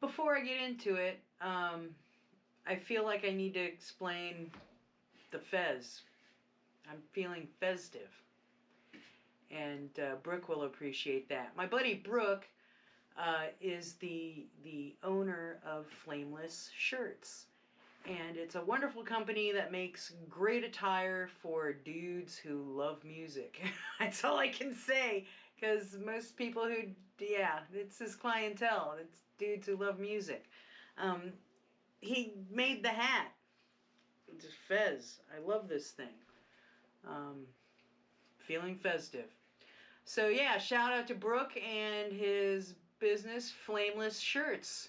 Before I get into it, I feel like I need to explain the fez. I'm feeling festive. And Brooke will appreciate that. My buddy Brooke is the owner of Flameless Shirts. And it's a wonderful company that makes great attire for dudes who love music. That's all I can say, because most people who, it's his clientele. It's dudes who love music. He made the hat. It's a fez. I love this thing. Feeling festive. So yeah, shout out to Brooke and his business, Flameless Shirts.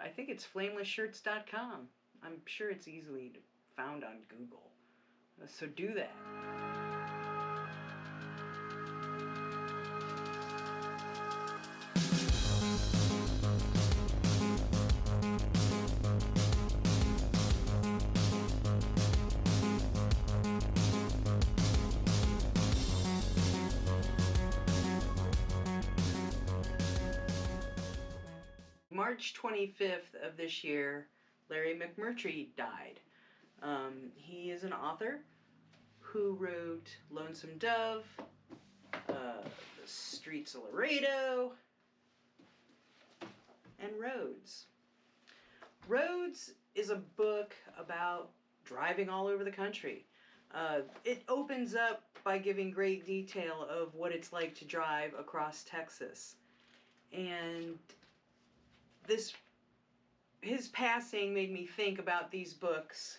I think it's flamelessshirts.com. I'm sure it's easily found on Google. So do that. March 25th of this year, Larry McMurtry died. He is an author who wrote Lonesome Dove, The Streets of Laredo, and Roads. Roads is a book about driving all over the country. It opens up by giving great detail of what it's like to drive across Texas. And his passing made me think about these books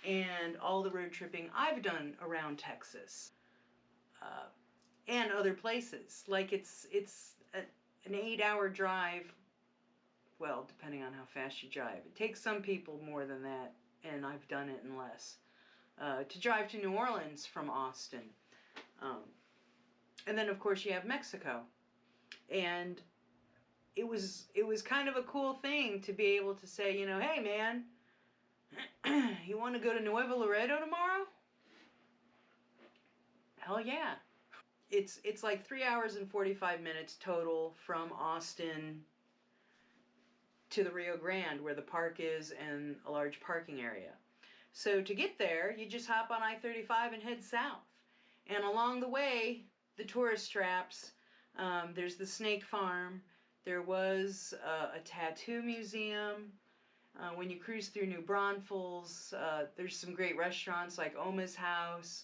and all the road tripping I've done around Texas and other places. Like it's an 8-hour drive. Well, depending on how fast you drive. It takes some people more than that, and I've done it in less. To drive to New Orleans from Austin. And then, of course, you have Mexico. And it was kind of a cool thing to be able to say, hey, man, you want to go to Nuevo Laredo tomorrow? Hell yeah. It's like 3 hours and 45 minutes total from Austin to the Rio Grande, where the park is and a large parking area. So to get there, you just hop on I-35 and head south. And along the way, the tourist traps, there's the snake farm. There was a tattoo museum. When you cruise through New Braunfels, there's some great restaurants like Oma's House.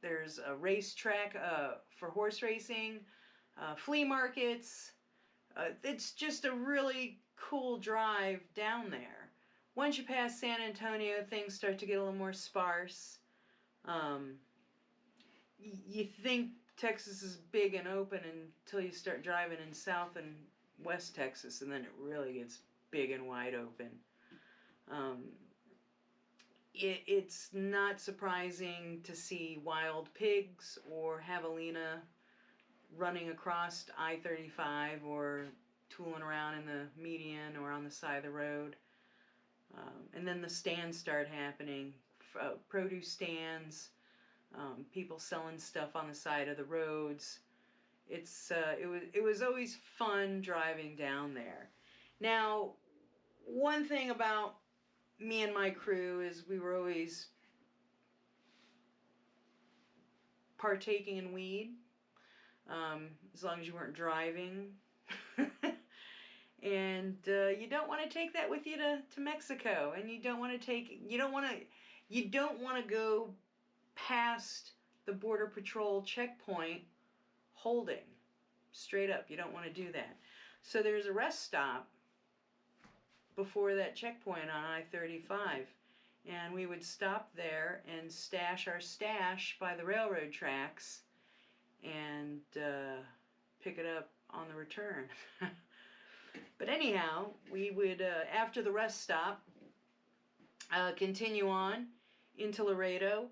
There's a racetrack for horse racing, flea markets. It's just a really cool drive down there. Once you pass San Antonio, things start to get a little more sparse. You think Texas is big and open until you start driving in South and West Texas, and then it really gets big and wide open. It's not surprising to see wild pigs or javelina running across I-35 or tooling around in the median or on the side of the road. And then the stands start happening, produce stands, people selling stuff on the side of the roads. It was always fun driving down there. Now, one thing about me and my crew is we were always partaking in weed, as long as you weren't driving. And you don't want to take that with you to Mexico, and you don't want to go past the Border Patrol checkpoint holding. Straight up, you don't want to do that. So there's a rest stop before that checkpoint on I-35, and we would stop there and stash our stash by the railroad tracks and pick it up on the return. But anyhow, we would, after the rest stop, continue on into Laredo,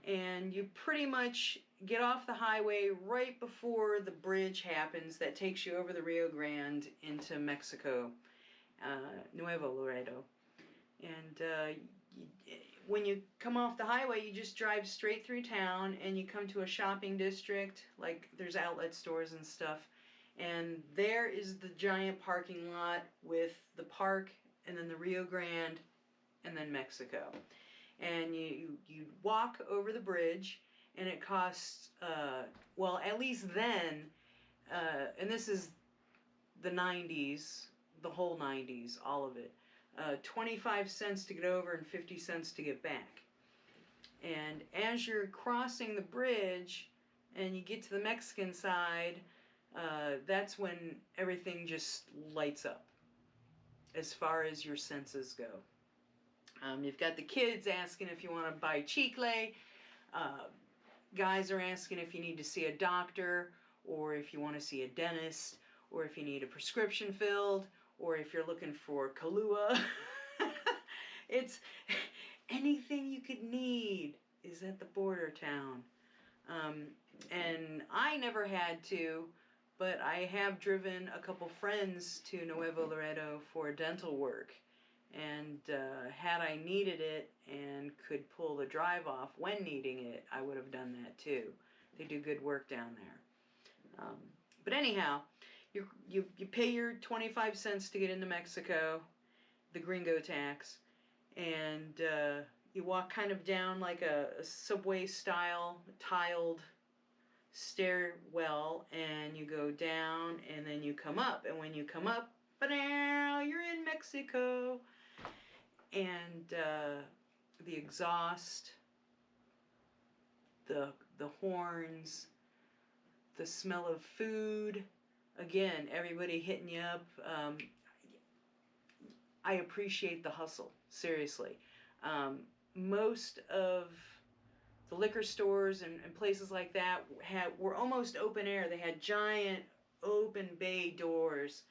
and you pretty much get off the highway right before the bridge happens that takes you over the Rio Grande into Mexico, Nuevo Laredo. And when you come off the highway, you just drive straight through town, and you come to a shopping district, like there's outlet stores and stuff. And there is the giant parking lot with the park and then the Rio Grande and then Mexico. And you walk over the bridge, and it costs, well, at least then, and this is the 90s, the whole 90s, all of it, 25 cents to get over and 50 cents to get back. And as you're crossing the bridge and you get to the Mexican side, that's when everything just lights up as far as your senses go. You've got the kids asking if you want to buy chicle. Guys are asking if you need to see a doctor, or if you want to see a dentist, or if you need a prescription filled, or if you're looking for Kahlua. It's anything you could need is at the border town. And I never had to, but I have driven a couple friends to Nuevo Laredo for dental work. And had I needed it and could pull the drive off when needing it, I would have done that too. They do good work down there. But anyhow, you pay your 25 cents to get into Mexico, the gringo tax, and you walk kind of down like a subway style tiled stairwell, and you go down, and then you come up, and when you come up, ba-dow, you're in Mexico. And the exhaust, the horns, the smell of food, again, everybody hitting you up. I appreciate the hustle, seriously. Most of the liquor stores and places like that were almost open air. They had giant open bay doors.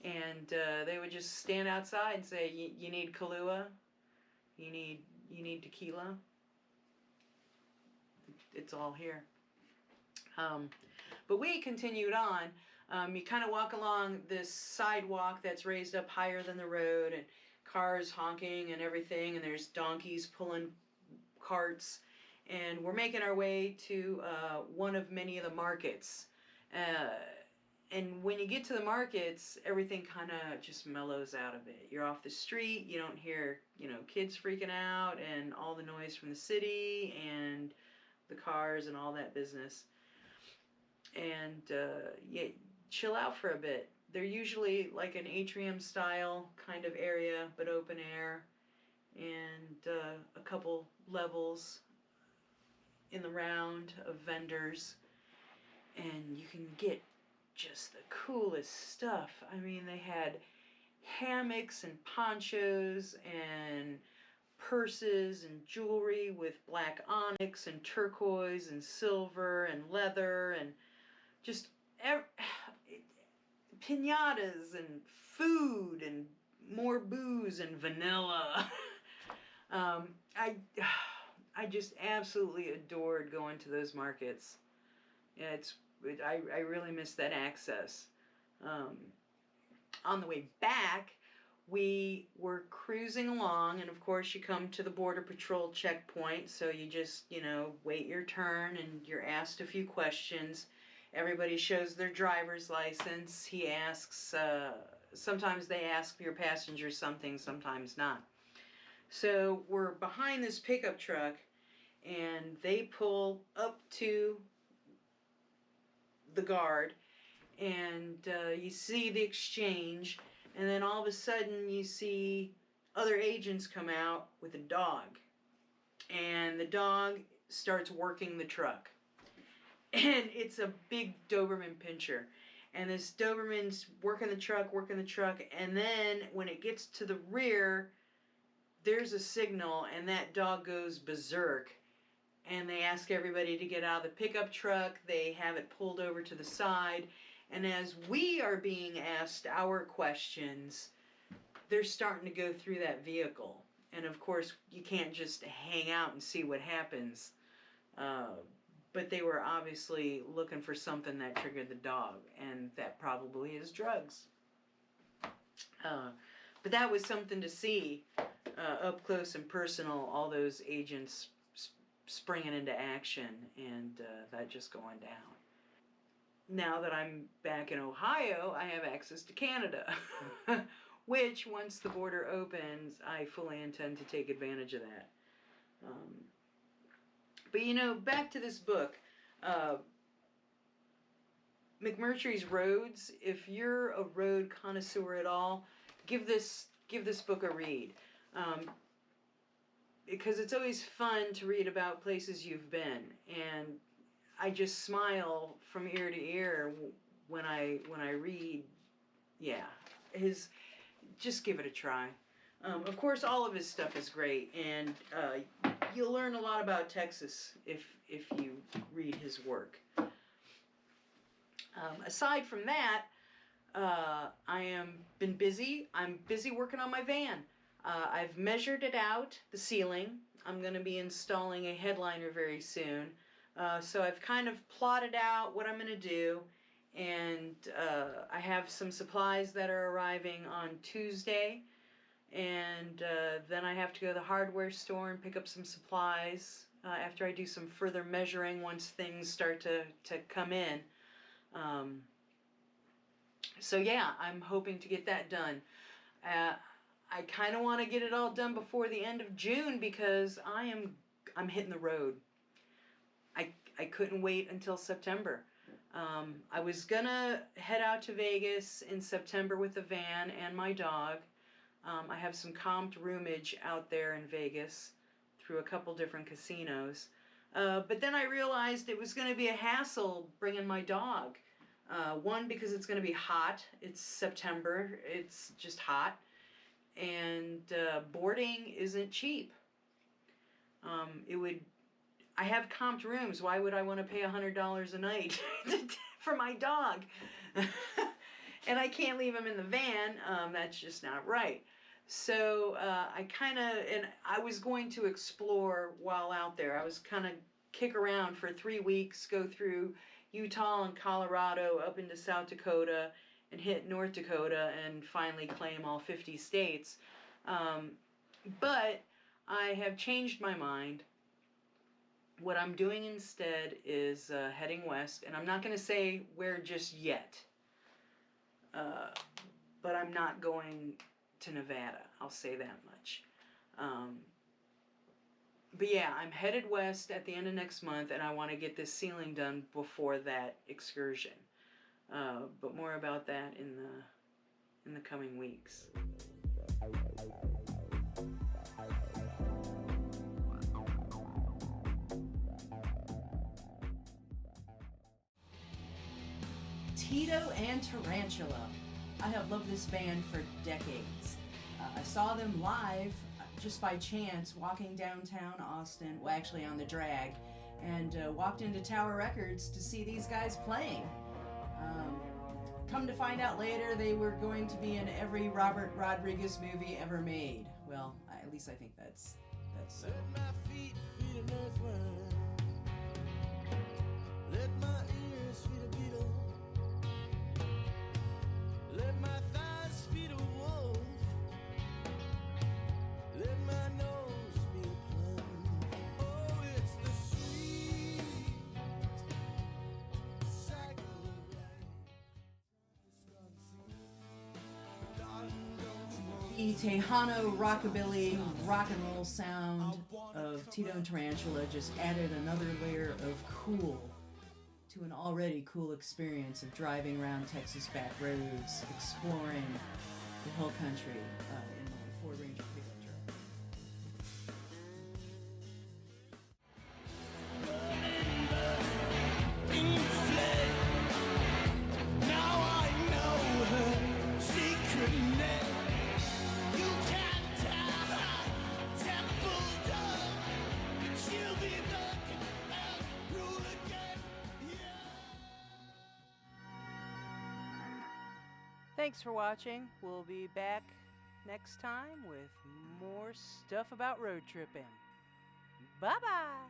And they would just stand outside and say, "You need Kahlua? You need tequila? It's all here." But we continued on. You kind of walk along this sidewalk that's raised up higher than the road, and cars honking and everything, and there's donkeys pulling carts. And we're making our way to one of many of the markets. And when you get to the markets, everything kind of just mellows out a bit. You're off the street, you don't hear, kids freaking out and all the noise from the city and the cars and all that business. And you chill out for a bit. They're usually like an atrium style kind of area, but open air, and a couple levels in the round of vendors. And you can get just the coolest stuff. I mean, they had hammocks and ponchos and purses and jewelry with black onyx and turquoise and silver and leather and just piñatas and food and more booze and vanilla. I just absolutely adored going to those markets. Yeah, I really miss that access. On the way back, we were cruising along, and of course you come to the Border Patrol checkpoint, so you just, wait your turn, and you're asked a few questions. Everybody shows their driver's license. He asks, sometimes they ask your passengers something, sometimes not. So we're behind this pickup truck, and they pull up to the guard, and you see the exchange, and then all of a sudden you see other agents come out with a dog, and the dog starts working the truck, and it's a big Doberman Pinscher, and this Doberman's working the truck, and then when it gets to the rear, there's a signal, and that dog goes berserk. And they ask everybody to get out of the pickup truck. They have it pulled over to the side. And as we are being asked our questions, they're starting to go through that vehicle. And of course, you can't just hang out and see what happens. But they were obviously looking for something that triggered the dog. And that probably is drugs. But that was something to see up close and personal, all those agents springing into action, and that just going down. now that I'm back in Ohio, I have access to Canada, which once the border opens, I fully intend to take advantage of that. But you know, back to this book, McMurtry's Roads. If you're a road connoisseur at all, give this book a read, because it's always fun to read about places you've been, and I just smile from ear to ear when I read. Yeah, just give it a try. Of course, all of his stuff is great, and you'll learn a lot about Texas if you read his work. Aside from that, I am been busy. I'm busy working on my van. I've measured it out, the ceiling. I'm going to be installing a headliner very soon. So I've kind of plotted out what I'm going to do, and I have some supplies that are arriving on Tuesday, and then I have to go to the hardware store and pick up some supplies after I do some further measuring once things start to come in. So yeah, I'm hoping to get that done. I kind of want to get it all done before the end of June because I'm hitting the road. I couldn't wait until September. I was gonna head out to Vegas in September with the van and my dog. I have some comped roomage out there in Vegas through a couple different casinos. But then I realized it was going to be a hassle bringing my dog. One, because it's going to be hot. It's September. It's just hot. And boarding isn't cheap. I have comped rooms. Why would I want to pay $100 a night for my dog? And I can't leave him in the van. That's just not right. So I was going to explore while out there. I was kind of kick around for 3 weeks, go through Utah and Colorado up into South Dakota and hit North Dakota and finally claim all 50 states. But I have changed my mind. What I'm doing instead is heading west, and I'm not going to say where just yet, but I'm not going to Nevada, I'll say that much. But yeah, I'm headed west at the end of next month, and I want to get this ceiling done before that excursion. But more about that in the coming weeks. Toto and Tarantula. I have loved this band for decades. I saw them live just by chance walking downtown Austin, well actually on the drag, and walked into Tower Records to see these guys playing. Come to find out later they were going to be in every Robert Rodriguez movie ever made. Well, at least I think that's so. Let my feet feel an earthworm. Let my ears feel a beetle. Let my thighs feed a wolf. Let my nose be a plum. Oh, it's the sweet cycle of life. The Tejano rockabilly rock and roll sound of Toto and Tarantula just added another layer of cool to an already cool experience of driving around Texas back roads, exploring the hill country in my Ford Ranger pickup truck. Thanks for watching. We'll be back next time with more stuff about road tripping. Bye-bye!